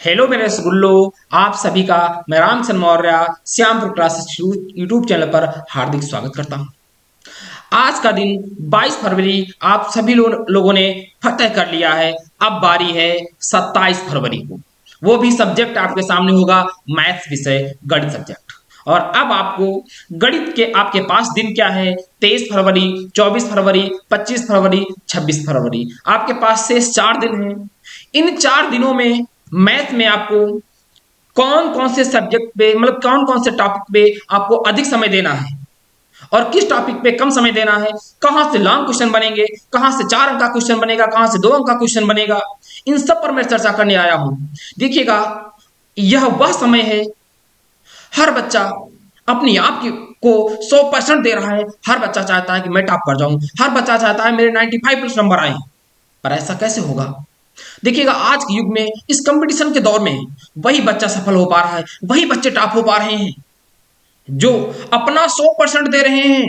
Hello मेरे रसगुल्लो। आप सभी का मैं Ramchandra Maurya Shyampur classes YouTube channel पर हार्दिक स्वागत करता हूं। आज का दिन 22 फरवरी आप सभी लोगों ने फतह कर लिया है। अब बारी है 27 फरवरी को। वो भी सब्जेक्ट आपके सामने होगा, मैथ्स विषय, गणित सब्जेक्ट। और अब आपको गणित के आपके पास दिन क्या है? 23 फरवरी, 24 फरवरी, 25 फरवरी, 26 फरवरी। आपके पास शेष 4 दिन हैं। इन 4 दिनों में मैथ में आपको कौन कौन से सब्जेक्ट पे, मतलब कौन कौन से टॉपिक पे आपको अधिक समय देना है और किस टॉपिक पे कम समय देना है, कहां से लॉन्ग क्वेश्चन बनेंगे, कहां से 4 अंक का क्वेश्चन बनेगा, कहां से 2 अंक का क्वेश्चन बनेगा, इन सब पर मैं चर्चा करने आया हूं। देखिएगा, यह वह समय है, हर बच्चा अपनी आप की को 100% दे रहा है। हर बच्चा चाहता है कि मैं टॉप कर जाऊं, हर बच्चा चाहता है मेरे 95+ नंबर आए। पर ऐसा कैसे होगा? देखिएगा, आज के युग में, इस कंपटीशन के दौर में, वही बच्चा सफल हो पा रहा है, वही बच्चे टॉप हो पा रहे हैं जो अपना 100% दे रहे हैं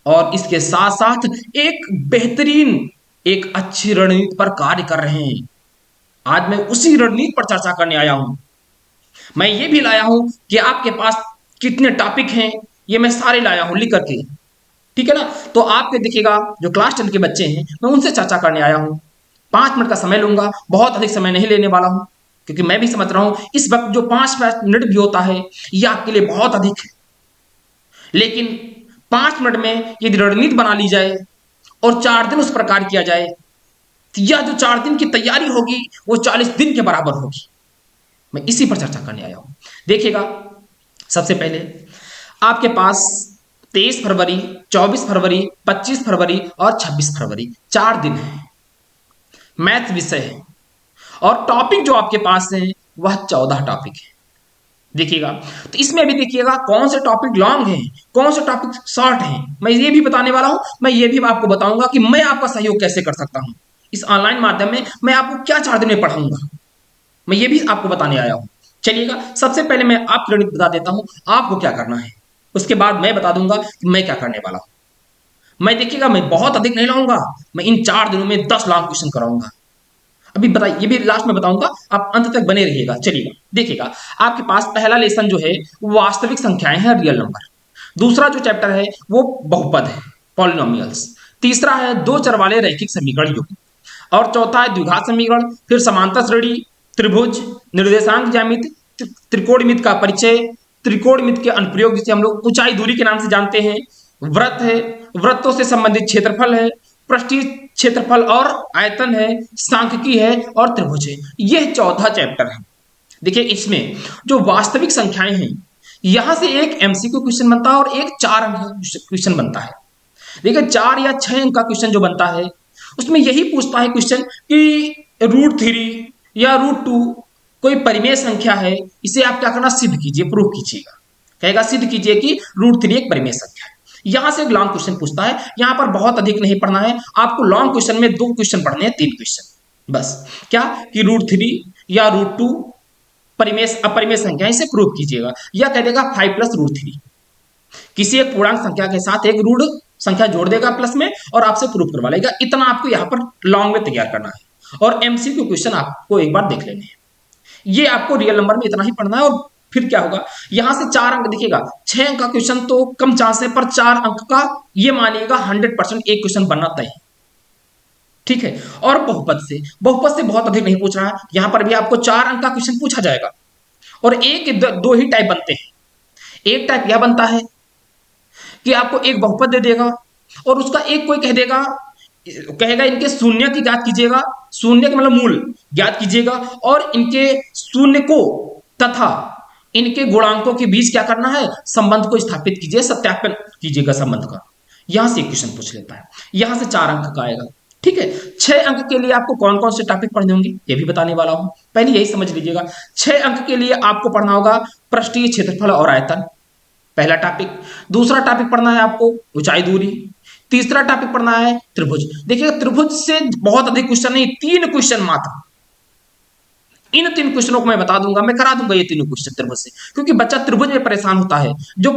और इसके साथ साथ एक बेहतरीन, एक अच्छी रणनीति पर कार्य कर रहे हैं। आज मैं उसी रणनीति पर चर्चा करने आया हूं। मैं ये भी लाया हूं कि आपके पास कितने टॉपिक हैं, ये मैं सारे लाया हूं लिख करके। ठीक है ना? तो आपके देखिएगा, जो क्लास 10 के बच्चे हैं, मैं उनसे चर्चा करने आया हूं। 5 मिनट का समय लूंगा, बहुत अधिक समय नहीं लेने वाला हूं, क्योंकि मैं भी समझ रहा हूं इस वक्त जो 5 मिनट भी होता है, यह आपके लिए बहुत अधिक है। लेकिन 5 मिनट में यदि रणनीति बना ली जाए और 4 दिन उस प्रकार किया जाए, तो यह जो 4 दिन की तैयारी होगी वो 40 दिन के बराबर होगी। मैं इसी पर चर्चा करने आया हूं। देखिएगा, सबसे पहले आपके पास 23 फरवरी, 24 फरवरी, 25 फरवरी और 26 फरवरी 4 दिन है, मैथ विषय है। और टॉपिक जो आपके पास है वह 14 टॉपिक है। देखिएगा, तो इसमें भी देखिएगा कौन से टॉपिक लॉन्ग हैं, कौन से टॉपिक शॉर्ट हैं, मैं ये भी बताने वाला हूं। मैं ये भी आपको बताऊंगा कि मैं आपका सहयोग कैसे कर सकता हूं इस ऑनलाइन माध्यम में। मैं आपको क्या 4 दिन में पढ़ाऊंगा, मैं ये भी आपको बताने आया हूं। चलिएगा, सबसे पहले मैं आपकी रणनीति बता देता हूं आपको क्या करना है, उसके बाद मैं बता दूंगा कि मैं क्या करने वाला हूं। मैं देखिएगा, मैं बहुत अधिक नहीं लाऊंगा, मैं इन 4 दिनों में 10 लॉन्ग क्वेश्चन कराऊंगा। अभी बताइए, ये भी लास्ट में बताऊंगा, आप अंत तक बने रहिएगा। चलिएगा, देखिएगा, आपके पास पहला लेसन जो है वो वास्तविक संख्याएं हैं, रियल नंबर। दूसरा जो चैप्टर है वो बहुपद है, पॉलिनोमियल्स। तीसरा है दो चर वाले रैखिक समीकरण युग्म। और चौथा है द्विघात समीकरण, फिर समांतर श्रेणी, त्रिभुज, निर्देशांक ज्यामिति, त्रिकोणमिति का परिचय, त्रिकोणमिति के अनुप्रयोग जिसे हम लोग ऊंचाई दूरी के नाम से जानते हैं, व्रत है, व्रतों से संबंधित क्षेत्रफल है, पृष्ठीय क्षेत्रफल और आयतन है, सांख्यिकी है और त्रिभुज है। यह 14 चैप्टर है। देखिए, इसमें जो वास्तविक संख्याएं हैं, यहां से एक एमसीक्यू क्वेश्चन बनता है और एक 4 अंक का क्वेश्चन बनता है। देखिए, 4 या 6 अंक का क्वेश्चन जो बनता है उसमें यही पूछता है क्वेश्चन कि √3 या √2 कोई परिमेय संख्या है, इसे आप क्या करना, सिद्ध कीजिए, प्रूव कीजिएगा। कहेगा सिद्ध कीजिए कि √3 एक परिमेय संख्या है। यहां से एक लॉन्ग क्वेश्चन पूछता है। यहां पर बहुत अधिक नहीं पढ़ना है आपको, लॉन्ग क्वेश्चन में 2 क्वेश्चन पढ़ने हैं, 3 क्वेश्चन बस। क्या कि √3 या √2 परिमेय अपरिमेय संख्या, इसे प्रूव कीजिएगा। या कह देगा 5+√3, किसी एक पूर्णांक संख्या के साथ एक ऋण संख्या जोड़ देगा प्लस में और आपसे प्रूफ करवा लेगा। इतना आपको यहाँ पर लॉन्ग में तैयार करना है और एमसीक्यू क्वेश्चन आपको एक बार देख लेने हैं। ये आपको रियल नंबर में इतना ही पढ़ना है। और फिर क्या होगा, यहां से 4 अंक दिखेगा। 6 अंक का क्वेश्चन तो कम चांस है, पर 4 अंक का ये मानिएगा 100% एक क्वेश्चन बनना तय है। ठीक है? और बहुपद से बहुत अधिक नहीं पूछ रहा है, यहां पर भी आपको 4 अंक का क्वेश्चन पूछा जाएगा। और एक दो ही टाइप बनते हैं। एक टाइप यह बनता है कि आपको एक बहुपद दे देगा और उसका एक कोई कह देगा, कहेगा इनके शून्य की ज्ञात कीजिएगा, शून्य का मतलब मूल ज्ञात कीजिएगा, और इनके शून्य को तथा इनके गुणांकों के बीच क्या करना है, संबंध को स्थापित कीजिए, सत्यापन कीजिएगा संबंध का। यहां से क्वेश्चन पूछ लेता है। यहां से 4 अंक का आएगा। ठीक है? 6 अंक के लिए आपको कौन कौन से टॉपिक पढ़ने होंगे ये भी बताने वाला हूं, पहले यही समझ लीजिएगा। 6 अंक के लिए आपको पढ़ना होगा पृष्ठीय क्षेत्रफल और आयतन, पहला टॉपिक। दूसरा टॉपिक पढ़ना है आपको ऊंचाई दूरी। तीसरा टॉपिक पढ़ना है त्रिभुज। देखिएगा, त्रिभुज से बहुत अधिक क्वेश्चन नहीं, 3 क्वेश्चन मात्र। इन 3 क्वेश्चनों को मैं बता दूंगा, मैं करा दूंगा ये तीनों क्वेश्चन त्रिभुज से, क्योंकि बच्चा त्रिभुज में परेशान होता है। जो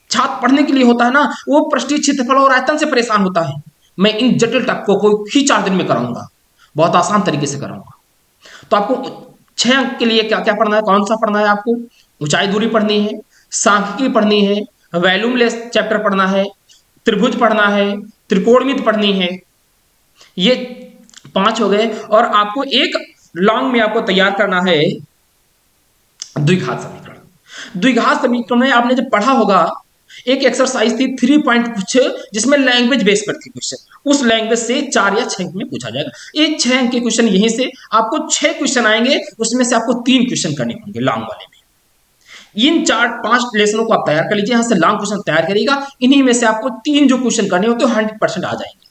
छात्र पढ़ने के लिए होता है ना, वो पृष्ठीय क्षेत्रफल और आयतन से परेशान होता है। मैं इन जटिल टॉपिकों को ही 4 दिन में कराऊंगा, बहुत आसान तरीके से कराऊंगा। तो आपको 6 अंक के लिए क्या क्या पढ़ना है, कौन सा पढ़ना है आपको? ऊंचाई दूरी पढ़नी है, सांख्यिकी पढ़नी है, वैल्यूमलेस चैप्टर पढ़ना है, त्रिभुज पढ़ना है, त्रिकोणमिति पढ़नी है। ये 5 हो गए। और आपको एक लॉन्ग में आपको तैयार करना है द्विघात समीकरण। द्विघात समीकरण में आपने जब पढ़ा होगा, एक एक्सरसाइज थी 3 पॉइंट कुछ, जिसमें लैंग्वेज बेस पर थी क्वेश्चन। उस लैंग्वेज से 4 या 6 अंक में पूछा जाएगा। ये 6 अंक के क्वेश्चन यहीं से आपको 6 क्वेश्चन आएंगे, उसमें से आपको 3 क्वेश्चन करने होंगे लॉन्ग वाले में। इन 4-5 लेसनों को आप तैयार कर लीजिए, यहां से लॉन्ग क्वेश्चन तैयार करिएगा। इन्हीं में से आपको 3 जो क्वेश्चन करने होते हैं 100% आ जाएंगे,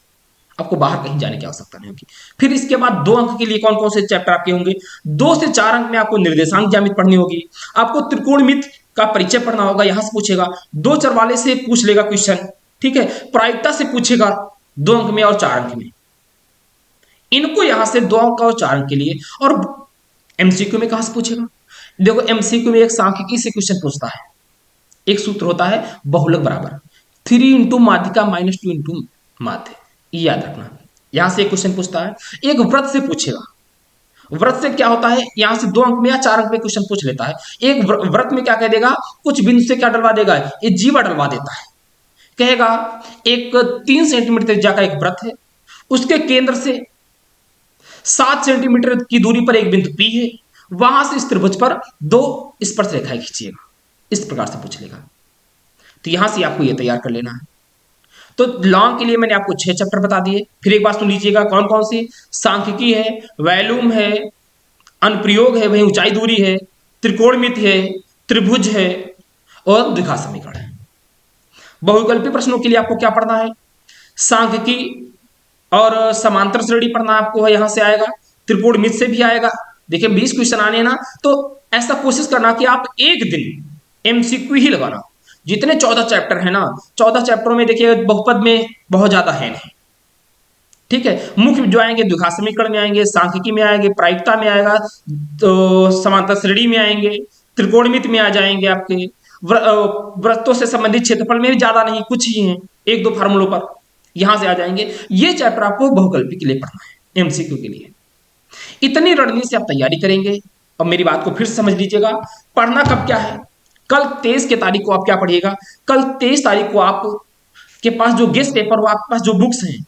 आपको बाहर कहीं जाने की आवश्यकता नहीं होगी। फिर इसके बाद 2 अंक के लिए कौन कौन से चैप्टर आपके होंगे? 2 से 4 अंक में आपको निर्देशांक ज्यामिति पढ़नी होगी, आपको त्रिकोणमिति का परिचय पढ़ना होगा, यहां से पूछेगा। 2 चर वाले से पूछ लेगा क्वेश्चन, ठीक है। प्रायिकता से पूछेगा 2 अंक में और 4 अंक में। इनको यहां से 2 अंक और 4 अंक के लिए। और एमसीक्यू में कहां से पूछेगा? देखो एमसीक्यू में एक सांख्यिकी से क्वेश्चन पूछता है। एक सूत्र होता है बहुलक बराबर 3 इंटू माध्यिका माइनस 2 इंटू माध्य, ये याद रखना। यहां से एक क्वेश्चन पूछता है। एक व्रत से पूछेगा। व्रत से क्या होता है, यहां से 2 अंक में या 4 अंक में क्वेश्चन पूछ लेता है। एक व्रत में क्या कह देगा, कुछ बिंदु से क्या डलवा देगा, ये जीवा डलवा देता है। कहेगा एक 3 सेंटीमीटर त्रिज्या का एक व्रत है, उसके केंद्र से 7 सेंटीमीटर की दूरी पर एक बिंदु P है, वहां से इस त्रिभुज पर 2 स्पर्श रेखाएं खींचिएगा। इस प्रकार से पूछ लेगा। तो यहां से आपको यह तैयार कर लेना है। तो लॉन्ग के लिए मैंने आपको 6 चैप्टर बता दिए। फिर एक बात सुन लीजिएगा, कौन कौन सी? सांख्यिकी है, वैल्यूम है, अनुप्रयोग है, वही ऊंचाई दूरी है, त्रिकोणमिति है, त्रिभुज है और द्विघात समीकरण है। बहुविकल्पी प्रश्नों के लिए आपको क्या पढ़ना है? सांख्यिकी और समांतर श्रेणी पढ़ना आपको है, यहां से आएगा। त्रिकोणमिति से भी आएगा। देखिए 20 क्वेश्चन आने ना, तो ऐसा कोशिश करना कि आप एक दिन एमसीक्यू ही लगाना। जितने 14 चैप्टर है ना, 14 चैप्टरों में देखिए बहुपद में बहुत ज्यादा है नहीं, ठीक है। मुख्य जो आएंगे द्विघात समीकरण में आएंगे, सांख्यिकी में आएंगे, प्रायिकता में आएगा, तो समांतर श्रेणी में आएंगे, त्रिकोणमिति में आ जाएंगे आपके। वृत्तों से संबंधित क्षेत्रफल में भी ज्यादा नहीं, कुछ ही है, 1-2 फार्मूलों पर, यहां से आ जाएंगे। ये चैप्टर आपको बहुकल्पी के लिए पढ़ना है, एमसीक्यू के लिए। इतनी रणनीति से आप तैयारी करेंगे। अब मेरी बात को फिर से समझ लीजिएगा, पढ़ना कब क्या है? कल 23 की तारीख को आप क्या पढ़िएगा? कल 23 तारीख को आप के पास जो गेस्ट पेपर हो, आपके पास जो बुक्स हैं,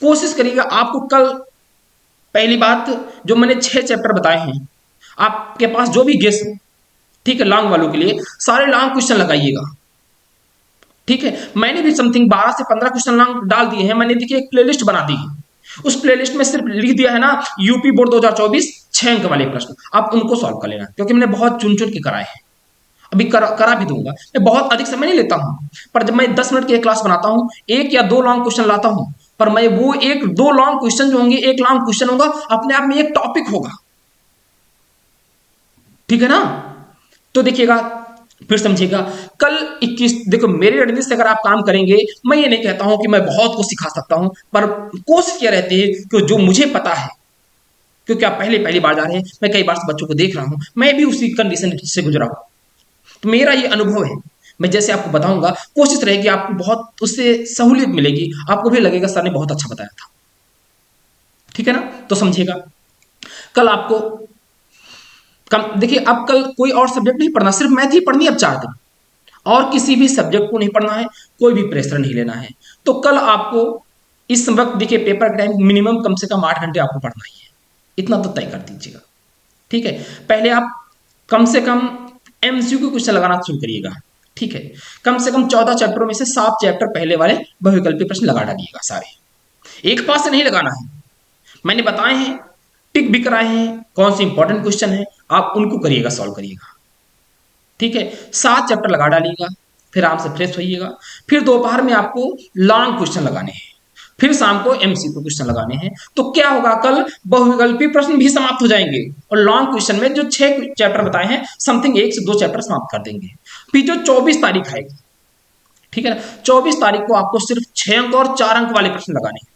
कोशिश करिएगा आपको कल, पहली बात जो मैंने 6 चैप्टर बताए हैं, आपके पास जो भी गेस्ट, ठीक है, लॉन्ग वालों के लिए सारे लॉन्ग क्वेश्चन लगाइएगा, ठीक है। मैंने भी समथिंग 12 से 15 क्वेश्चन लॉन्ग डाल दिए हैं। मैंने देखिए एक प्लेलिस्ट बना दी है, उस प्लेलिस्ट में सिर्फ लिख दिया है ना यूपी बोर्ड 2024 6 अंक वाले प्रश्न, आप उनको सॉल्व कर लेना, क्योंकि मैंने बहुत चुन चुन के कराए हैं। अभी करा भी दूंगा। मैं बहुत अधिक समय नहीं लेता हूं, पर जब मैं 10 मिनट की क्लास बनाता हूं, 1 या 2 लॉन्ग क्वेश्चन लाता हूं, पर मैं वो 1-2 लॉन्ग क्वेश्चन जो होंगे, एक लॉन्ग क्वेश्चन होगा अपने आप में एक टॉपिक होगा, ठीक है ना। तो देखिएगा, फिर समझिएगा, कल 21, देखो मेरी रणनीति से अगर आप काम करेंगे, मैं ये नहीं कहता हूं कि मैं बहुत कुछ सिखा सकता हूं, पर कोशिश क्या रहती है कि जो मुझे पता है, क्योंकि आप पहली बार जा रहे हैं, मैं कई बार से बच्चों को देख रहा हूं, मैं भी उसी कंडीशन से गुजरा हूं, तो मेरा ये अनुभव है। मैं जैसे आपको बताऊंगा, कोशिश रहेगी आपको बहुत उससे सहूलियत मिलेगी, आपको भी लगेगा सर ने बहुत अच्छा बताया था, ठीक है ना। तो समझिएगा, कल आपको देखिए, अब कल कोई और सब्जेक्ट नहीं पढ़ना, सिर्फ मैथ ही पढ़नी है अब 4 दिन, और किसी भी सब्जेक्ट को नहीं पढ़ना है, कोई भी प्रेशर नहीं लेना है। तो कल आपको इस वक्त देखिए पेपर का टाइम मिनिमम कम से कम 8 घंटे आपको पढ़ना ही है, इतना तो तय कर दीजिएगा, ठीक है। पहले आप कम से कम एमसीक्यू क्वेश्चन लगाना शुरू करिएगा, ठीक है। कम से कम 14 चैप्टरों में से 7 चैप्टर पहले वाले बहुविकल्पी प्रश्न लगा डालिएगा सारे, एक पास से नहीं लगाना है। मैंने बताए हैं, टिक भी कराए हैं, कौन से इंपॉर्टेंट क्वेश्चन है, आप उनको करिएगा, सॉल्व करिएगा, ठीक है। 7 चैप्टर लगा डालिएगा, फिर आराम से फ्रेश होइएगा। फिर दोपहर में आपको लॉन्ग क्वेश्चन लगाने हैं, फिर शाम को एमसीक्यू क्वेश्चन लगाने हैं। तो क्या होगा, कल बहुविकल्पी प्रश्न भी समाप्त हो जाएंगे, और लॉन्ग क्वेश्चन में जो 6 चैप्टर बताए हैं, समथिंग 1 से 2 चैप्टर समाप्त कर देंगे। फिर जो 24 तारीख आएगी, ठीक है ना, 24 तारीख को आपको सिर्फ 6 अंक और 4 अंक वाले प्रश्न लगाने हैं,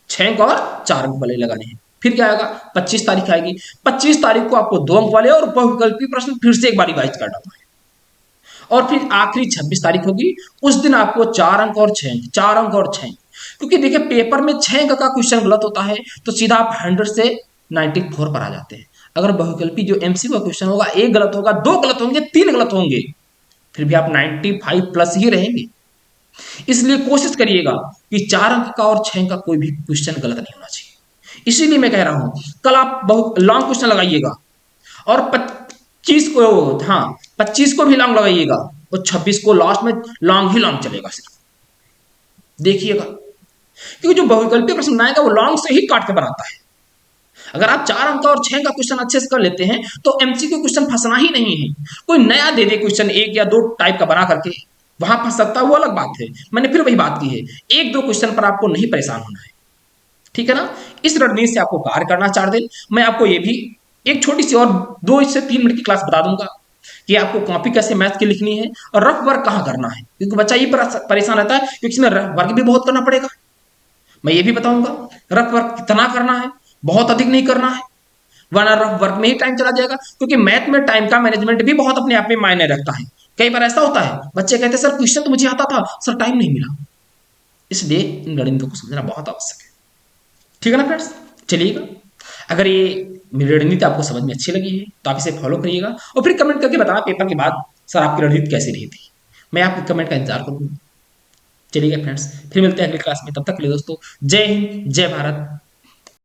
6 अंक और 4 अंक वाले लगाने हैं। फिर क्या आएगा, 25 तारीख आएगी, 25 तारीख को आपको 2 अंक वाले और बहुविकल्पी प्रश्न फिर से एक बार रिवाइज कर डालना है। और फिर आखिरी 26 तारीख होगी, उस दिन आपको 4 अंक और 6 अंक, 4 अंक और 6 अंक, क्योंकि देखिए पेपर में 6 अंक का क्वेश्चन गलत होता है तो सीधा आप 100 से 94 पर आ जाते हैं। अगर बहुविकल्पी जो एमसीक्यू का क्वेश्चन होगा, एक गलत होगा, दो गलत होंगे, तीन गलत होंगे, फिर भी आप 95 प्लस ही रहेंगे। इसलिए कोशिश करिएगा कि 4 अंक का और 6 अंक का कोई भी क्वेश्चन गलत नहीं होना चाहिए। इसीलिए मैं कह रहा हूं कल आप बहुत लॉन्ग क्वेश्चन लगाइएगा और 25 को, हाँ 25 को भी लॉन्ग लगाइएगा और 26 को लास्ट में लॉन्ग ही लॉन्ग चलेगा सिर्फ, देखिएगा। क्योंकि जो बहुविकल्पीय प्रश्न बनाएगा वो लॉन्ग से ही काट के बनाता है। अगर आप 4 अंक और 6 का क्वेश्चन अच्छे से कर लेते हैं तो एमसीक्यू क्वेश्चन फंसना ही नहीं है। कोई नया दे दे क्वेश्चन, एक या दो टाइप का बना करके, वहां फंस सकता है, वो अलग बात है। मैंने फिर वही बात की है, एक दो क्वेश्चन पर आपको नहीं परेशान होना है, ठीक है ना। इस रणनीति से आपको कार्य करना 4 दिन। मैं आपको ये भी एक छोटी सी और 2 से 3 मिनट की क्लास बता दूंगा कि आपको कॉपी कैसे मैथ की लिखनी है और रफ वर्क कहाँ करना है, क्योंकि बच्चा ये परेशान रहता है क्योंकि इसमें रफ वर्क भी बहुत करना पड़ेगा। मैं ये भी बताऊंगा रफ वर्क कितना करना है, बहुत अधिक नहीं करना है, वरना रफ वर्क में ही टाइम चला जाएगा। क्योंकि मैथ में टाइम का मैनेजमेंट भी बहुत अपने आप में मायने रखता है। कई बार ऐसा होता है बच्चे कहते हैं सर क्वेश्चन तो मुझे आता था, सर टाइम नहीं मिला। इसलिए इन गणितों को समझना बहुत आवश्यक है, ठीक है ना फ्रेंड्स। चलिएगा, अगर ये मेरी रणनीति आपको समझ में अच्छी लगी है तो आप इसे फॉलो करिएगा और फिर कमेंट करके बताना पेपर के बाद सर आपकी रणनीति कैसी रही थी। मैं आपके कमेंट का इंतजार करूंगा। चलिएगा फ्रेंड्स, फिर मिलते हैं अगली क्लास में। तब तक के लिए दोस्तों, जय हिंद, जय भारत,